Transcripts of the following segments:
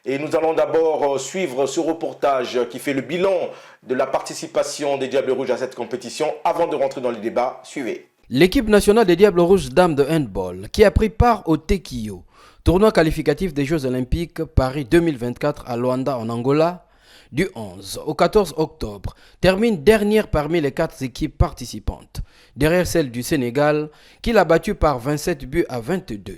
Et nous allons d'abord suivre ce reportage qui fait le bilan de la participation des Diables Rouges à cette compétition. Avant de rentrer dans le débat, suivez. L'équipe nationale des Diables Rouges dames de handball, qui a pris part au Tekio, tournoi qualificatif des Jeux Olympiques Paris 2024 à Luanda en Angola, du 11 au 14 octobre, termine dernière parmi les 4 équipes participantes, derrière celle du Sénégal, qui l'a battue par 27 buts à 22.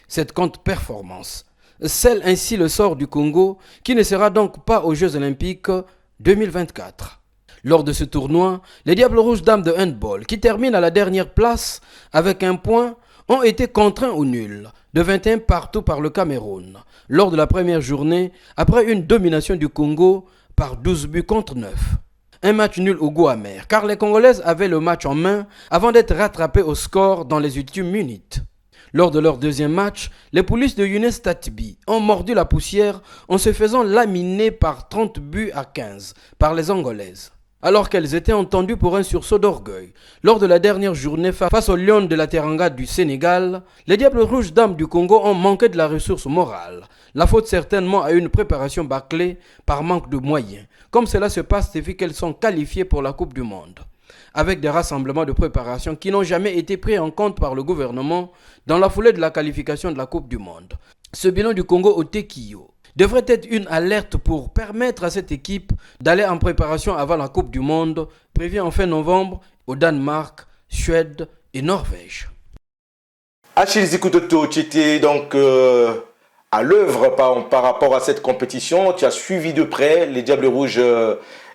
Cette contre-performance scelle ainsi le sort du Congo, qui ne sera donc pas aux Jeux Olympiques 2024. Lors de ce tournoi, les Diables Rouges dames de handball, qui terminent à la dernière place avec un point, ont été contraints au nul, de 21 partout par le Cameroun, lors de la première journée, après une domination du Congo par 12 buts contre 9. Un match nul au goût amer, car les Congolaises avaient le match en main avant d'être rattrapées au score dans les ultimes minutes. Lors de leur deuxième match, les polices de Younes Tatibi ont mordu la poussière en se faisant laminer par 30 buts à 15 par les Angolaises. Alors qu'elles étaient entendues pour un sursaut d'orgueil. Lors de la dernière journée face aux Lions de la Teranga du Sénégal, les Diables Rouges dames du Congo ont manqué de la ressource morale. La faute certainement à une préparation bâclée par manque de moyens, comme cela se passe depuis qu'elles sont qualifiées pour la Coupe du Monde, avec des rassemblements de préparation qui n'ont jamais été pris en compte par le gouvernement dans la foulée de la qualification de la Coupe du Monde. Ce bilan du Congo au Tekio devrait être une alerte pour permettre à cette équipe d'aller en préparation avant la Coupe du Monde, prévue en fin novembre au Danemark, Suède et Norvège. Achille Zikutoto, tu étais donc à l'œuvre par rapport à cette compétition. Tu as suivi de près les Diables Rouges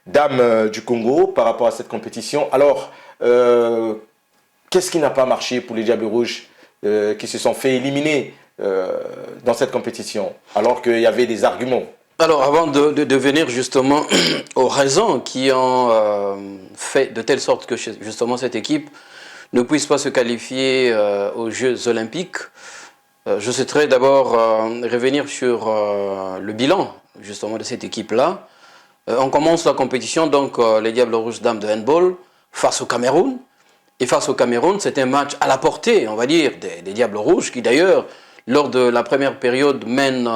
dames du Congo par rapport à cette compétition. Alors, qu'est-ce qui n'a pas marché pour les Diables Rouges qui se sont fait éliminer dans cette compétition, alors qu'il y avait des arguments? Alors, avant de venir justement aux raisons qui ont fait de telle sorte que justement cette équipe ne puisse pas se qualifier aux Jeux Olympiques, je souhaiterais d'abord revenir sur le bilan justement de cette équipe-là. On commence la compétition, donc les Diables Rouges dames de handball face au Cameroun. Et face au Cameroun, c'est un match à la portée, on va dire, des Diables Rouges, qui d'ailleurs, lors de la première période, mènent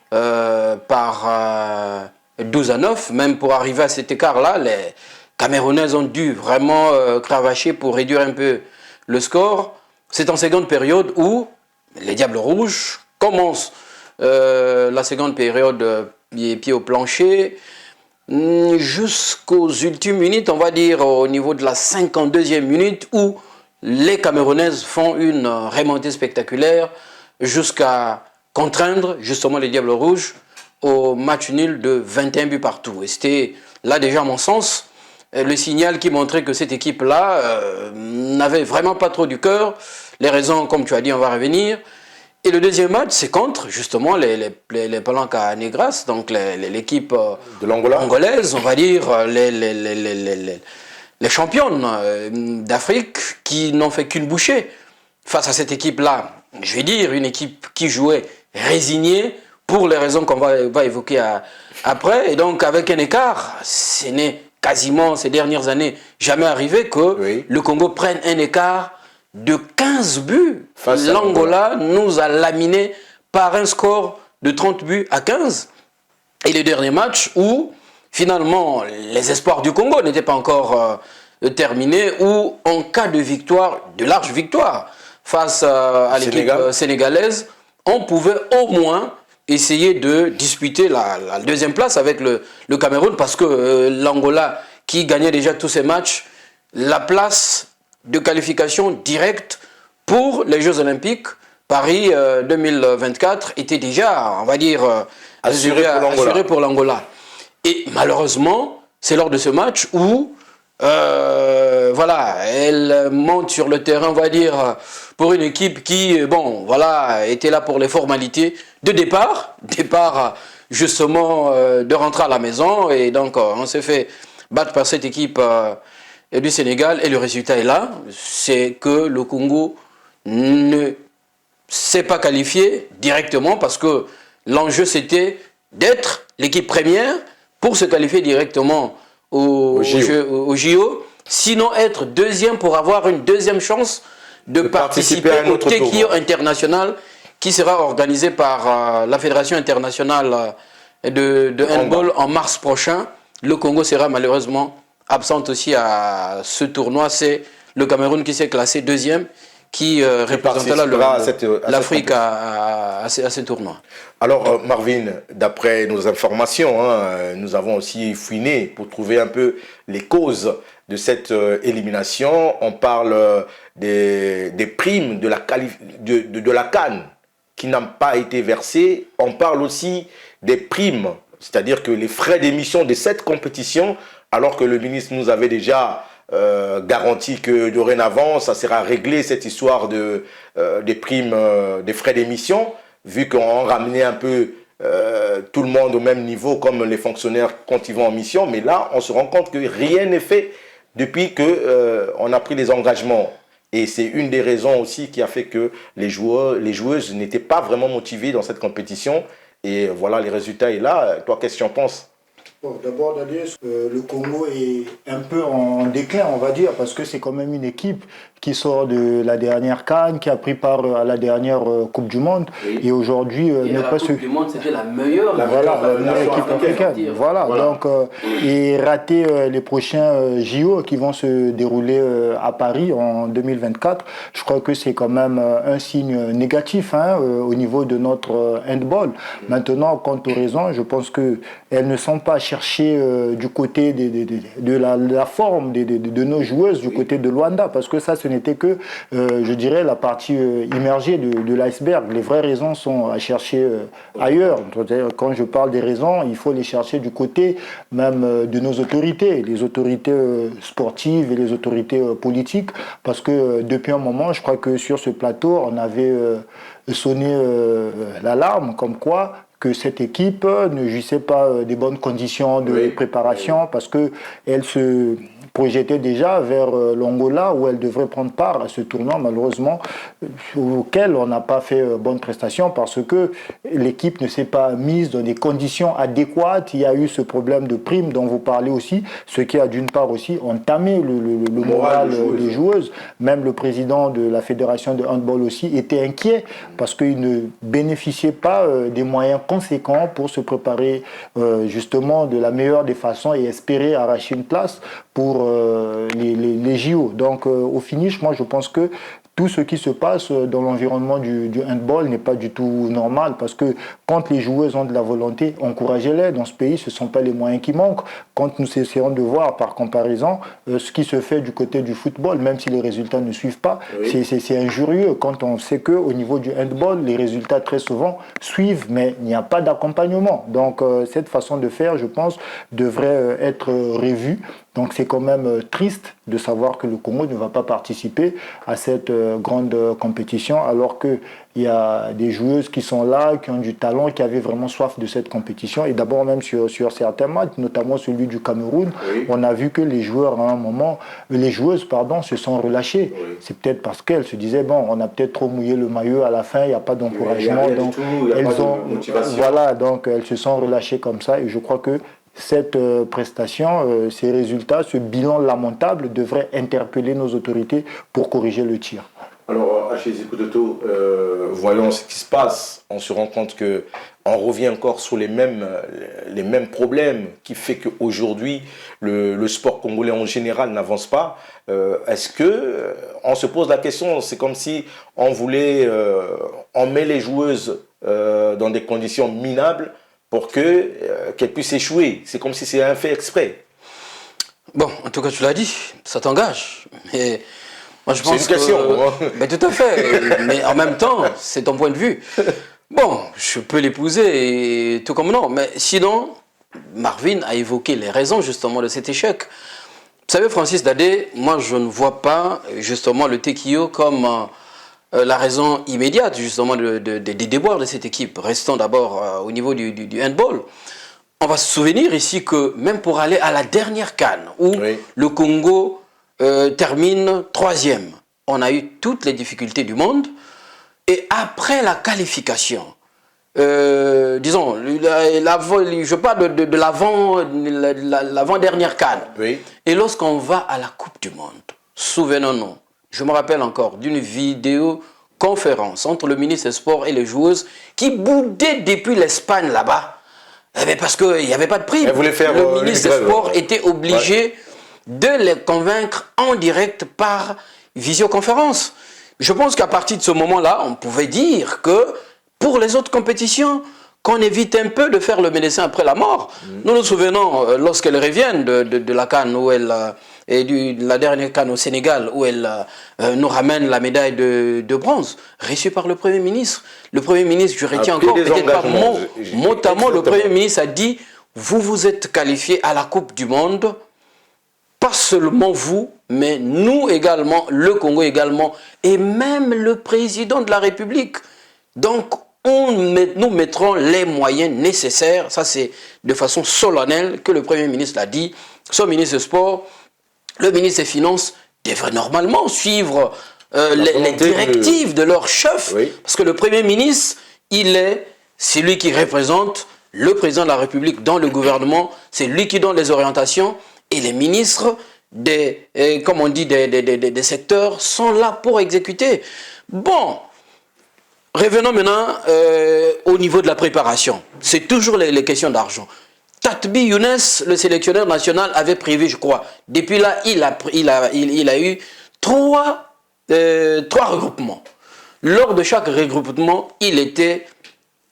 par 12 à 9. Même pour arriver à cet écart-là, les Camerounaises ont dû vraiment cravacher pour réduire un peu le score. C'est en seconde période où les Diables Rouges commencent la seconde période pied au plancher, jusqu'aux ultimes minutes, on va dire au niveau de la 52e minute, où les Camerounaises font une remontée spectaculaire jusqu'à contraindre justement les Diables Rouges au match nul de 21 buts partout. Et c'était là déjà à mon sens le signal qui montrait que cette équipe-là n'avait vraiment pas trop du cœur. Les raisons, comme tu as dit, on va revenir. Et le deuxième match, c'est contre justement les Palancas Negras, donc l'équipe de l'Angola, angolaise, on va dire, les championnes d'Afrique qui n'ont fait qu'une bouchée face à cette équipe-là. Je vais dire une équipe qui jouait résignée pour les raisons qu'on va évoquer après. Et donc avec un écart, ce n'est quasiment ces dernières années jamais arrivé que le Congo prenne un écart de 15 buts. L'Angola nous a laminé par un score de 30 buts à 15. Et le dernier match où, finalement, les espoirs du Congo n'étaient pas encore terminés, où, en cas de victoire, de large victoire, face à l'équipe sénégalaise, on pouvait au moins essayer de disputer la deuxième place avec le Cameroun, parce que l'Angola, qui gagnait déjà tous ses matchs, la place de qualification directe pour les Jeux Olympiques Paris 2024 était déjà, on va dire, assuré pour l'Angola. Et malheureusement, c'est lors de ce match où voilà, elle monte sur le terrain, on va dire, pour une équipe qui, bon, voilà, était là pour les formalités de départ justement de rentrer à la maison. Et donc, on s'est fait battre par cette équipe du Sénégal, et le résultat est là, c'est que le Congo ne s'est pas qualifié directement, parce que l'enjeu c'était d'être l'équipe première pour se qualifier directement au JO, sinon être deuxième pour avoir une deuxième chance de participer au Tekio international qui sera organisé par la Fédération internationale de handball en mars prochain. Le Congo sera malheureusement absent aussi à ce tournoi. C'est le Cameroun qui s'est classé deuxième, qui représentera l'Afrique à ce tournoi. Alors Marvin, d'après nos informations, nous avons aussi fouiné pour trouver un peu les causes de cette élimination. On parle des primes de la CAN qui n'ont pas été versées. On parle aussi des primes, c'est-à-dire que les frais d'émission de cette compétition, alors que le ministre nous avait déjà garanti que dorénavant, ça sera réglé cette histoire des primes, des frais d'émission, vu qu'on ramenait un peu tout le monde au même niveau comme les fonctionnaires quand ils vont en mission. Mais là, on se rend compte que rien n'est fait depuis qu'on a pris les engagements. Et c'est une des raisons aussi qui a fait que les joueuses n'étaient pas vraiment motivées dans cette compétition. Et voilà, les résultats est là. Toi, qu'est-ce que tu en penses? Bon, d'abord, le Congo est un peu en déclin, on va dire, parce que c'est quand même une équipe qui sort de la dernière CAN, qui a pris part à la dernière Coupe du Monde. Oui. Et aujourd'hui, la Coupe du Monde, c'était la meilleure équipe africaine. Voilà. Donc, et rater les prochains JO qui vont se dérouler à Paris en 2024, je crois que c'est quand même un signe négatif au niveau de notre handball. Maintenant, quant aux raisons, je pense qu'elles ne sont pas cherchées du côté de la forme de nos joueuses, du côté de Luanda, parce que ça, ce n'était que, je dirais, la partie immergée de l'iceberg. Les vraies raisons sont à chercher ailleurs. Quand je parle des raisons, il faut les chercher du côté même de nos autorités, les autorités sportives et les autorités politiques, parce que depuis un moment, je crois que sur ce plateau, on avait sonné l'alarme comme quoi que cette équipe ne jouissait pas des bonnes conditions de préparation, parce qu'elle se projetait déjà vers l'Angola où elle devrait prendre part à ce tournoi, malheureusement, auquel on n'a pas fait bonne prestation parce que l'équipe ne s'est pas mise dans des conditions adéquates. Il y a eu ce problème de prime dont vous parlez aussi, ce qui a d'une part aussi entamé le moral des joueuses. Même le président de la fédération de handball aussi était inquiet parce qu'il ne bénéficiait pas des moyens conséquents pour se préparer justement de la meilleure des façons et espérer arracher une place pour les JO. Donc au finish, moi je pense que tout ce qui se passe dans l'environnement du handball n'est pas du tout normal parce que quand les joueuses ont de la volonté, encouragez-les. Dans ce pays, ce ne sont pas les moyens qui manquent. Quand nous essayons de voir par comparaison ce qui se fait du côté du football, même si les résultats ne suivent pas, c'est injurieux quand on sait qu'au niveau du handball, les résultats très souvent suivent, mais il n'y a pas d'accompagnement. Donc cette façon de faire, je pense, devrait être revue. Donc c'est quand même triste de savoir que le Congo ne va pas participer à cette grande compétition alors qu'il y a des joueuses qui sont là, qui ont du talent, qui avaient vraiment soif de cette compétition. Et d'abord même sur certains matchs, notamment celui du Cameroun, on a vu que les joueurs à un moment, les joueuses se sont relâchées. C'est peut-être parce qu'elles se disaient bon, on a peut-être trop mouillé le maillot à la fin, il n'y a pas d'encouragement, donc donc elles se sont relâchées comme ça. Et je crois que cette prestation, ces résultats, ce bilan lamentable devrait interpeller nos autorités pour corriger le tir. Alors, Achille Zikudoto, voyons ce qui se passe. On se rend compte qu'on revient encore sur les mêmes problèmes qui fait qu'aujourd'hui, le sport congolais en général n'avance pas. Est-ce que on se pose la question, c'est comme si on voulait, on met les joueuses dans des conditions minables pour qu'elle puisse échouer. C'est comme si c'était un fait exprès. Bon, en tout cas, tu l'as dit, ça t'engage. Mais moi, je pense c'est une question. Mais tout à fait. Mais en même temps, c'est ton point de vue. Bon, je peux l'épouser, tout comme non. Mais sinon, Marvin a évoqué les raisons justement de cet échec. Vous savez, Francis Dadé, moi, je ne vois pas justement le Tekio comme la raison immédiate justement des déboires de cette équipe. Restons d'abord au niveau du handball. On va se souvenir ici que même pour aller à la dernière CAN où le Congo termine 3e, on a eu toutes les difficultés du monde et après la qualification, disons, je parle de l'avant-dernière CAN et lorsqu'on va à la Coupe du Monde, souvenons-nous, je me rappelle encore d'une vidéo conférence entre le ministre des Sports et les joueuses qui boudaient depuis l'Espagne là-bas. Parce qu'il n'y avait pas de prime. Le ministre des Sports était obligé de les convaincre en direct par visioconférence. Je pense qu'à partir de ce moment-là, on pouvait dire que pour les autres compétitions, qu'on évite un peu de faire le médecin après la mort. Nous nous souvenons, lorsqu'elle revient de la CAN, où elle, et de la dernière CAN au Sénégal, où elle nous ramène la médaille de bronze, reçue par le Premier ministre. Le Premier ministre, je retiens encore, peut-être pas mot à mot, le Premier ministre a dit « Vous vous êtes qualifiés à la Coupe du Monde, pas seulement vous, mais nous également, le Congo également, et même le président de la République. Donc, nous mettrons les moyens nécessaires, ça c'est de façon solennelle que le Premier ministre l'a dit, son ministre des Sports, le ministre des Finances devrait normalement suivre les directives de leur chef, parce que le Premier ministre, il est celui qui représente le président de la République dans le gouvernement, c'est lui qui donne les orientations, et les ministres comme on dit, des secteurs sont là pour exécuter. Bon, revenons maintenant au niveau de la préparation. C'est toujours les questions d'argent. Tatbi Younes, le sélectionneur national, avait prévu, je crois. Depuis là, il a eu trois regroupements. Lors de chaque regroupement, il était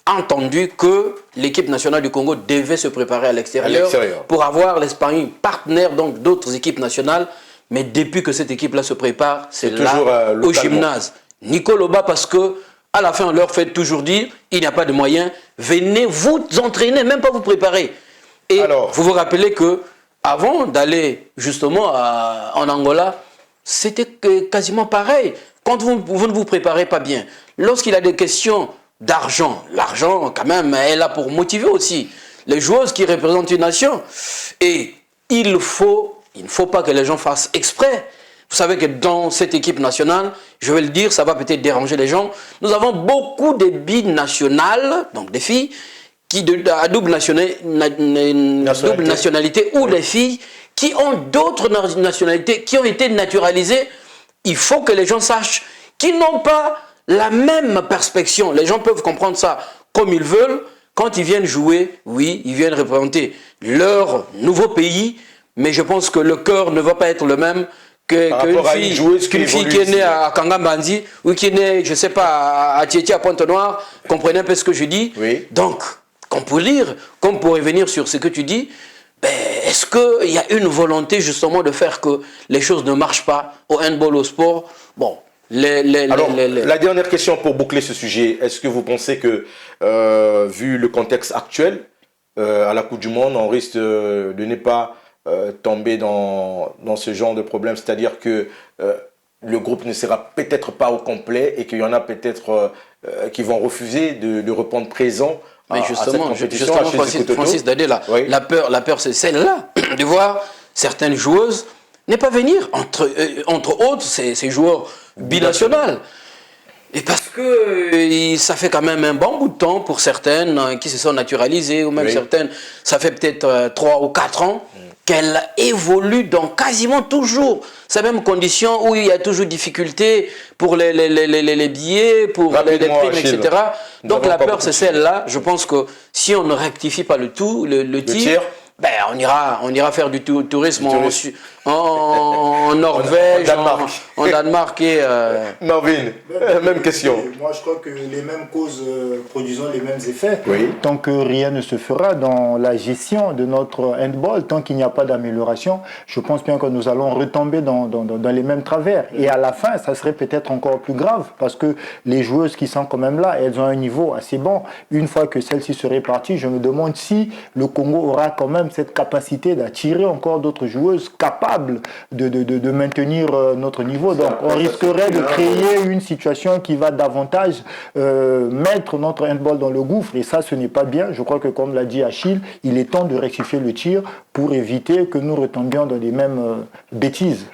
entendu que l'équipe nationale du Congo devait se préparer à l'extérieur pour avoir l'Espagne partenaire donc d'autres équipes nationales. Mais depuis que cette équipe-là se prépare, c'est là au gymnase. Nico Loba, parce que à la fin, on leur fait toujours dire, il n'y a pas de moyens, venez vous entraîner, même pas vous préparer. Et alors, vous vous rappelez que avant d'aller justement en Angola, c'était quasiment pareil. Quand vous ne vous préparez pas bien, lorsqu'il y a des questions d'argent, l'argent quand même est là pour motiver aussi les joueuses qui représentent une nation. Et il ne faut pas que les gens fassent exprès. Vous savez que dans cette équipe nationale, je vais le dire, ça va peut-être déranger les gens, nous avons beaucoup de binationales, donc des filles à double nationalité ou des filles qui ont d'autres nationalités, qui ont été naturalisées. Il faut que les gens sachent qu'ils n'ont pas la même perspective. Les gens peuvent comprendre ça comme ils veulent. Quand ils viennent jouer, oui, ils viennent représenter leur nouveau pays, mais je pense que le cœur ne va pas être le même qu'une fille qui est née à Kangambandi ou qui est née, je ne sais pas, à Tietie, à Pointe-Noire. Comprenez un peu ce que je dis? Oui. Donc, comme pour revenir sur ce que tu dis, est-ce qu'il y a une volonté justement de faire que les choses ne marchent pas au handball, au sport? Bon. La dernière question pour boucler ce sujet, est-ce que vous pensez que, vu le contexte actuel, à la Coupe du Monde, on risque de ne pas tomber dans ce genre de problème, c'est-à-dire que le groupe ne sera peut-être pas au complet et qu'il y en a peut-être qui vont refuser de répondre présent à cette compétition. Francis Dadé, la peur c'est celle-là, de voir certaines joueuses ne pas venir, entre autres ces joueurs binationales. Et parce que ça fait quand même un bon bout de temps pour certaines qui se sont naturalisées, ou même certaines, ça fait peut-être 3 ou 4 ans qu'elles évoluent dans quasiment toujours ces mêmes conditions où il y a toujours difficulté pour les billets, pour les primes, etc. Donc la peur c'est celle-là. Je pense que si on ne rectifie pas le tir, on ira faire du tourisme en Norvège, en Danemark et... Marvin, même question. Moi, je crois que les mêmes causes produisent les mêmes effets. Oui. Tant que rien ne se fera dans la gestion de notre handball, tant qu'il n'y a pas d'amélioration, je pense bien que nous allons retomber dans les mêmes travers. Et à la fin, ça serait peut-être encore plus grave, parce que les joueuses qui sont quand même là, elles ont un niveau assez bon. Une fois que celle-ci serait partie, je me demande si le Congo aura quand même cette capacité d'attirer encore d'autres joueuses capables de maintenir notre niveau. Donc on risquerait de créer une situation qui va davantage mettre notre handball dans le gouffre, et ça ce n'est pas bien. Je crois que comme l'a dit Achille, il est temps de rectifier le tir pour éviter que nous retombions dans les mêmes bêtises.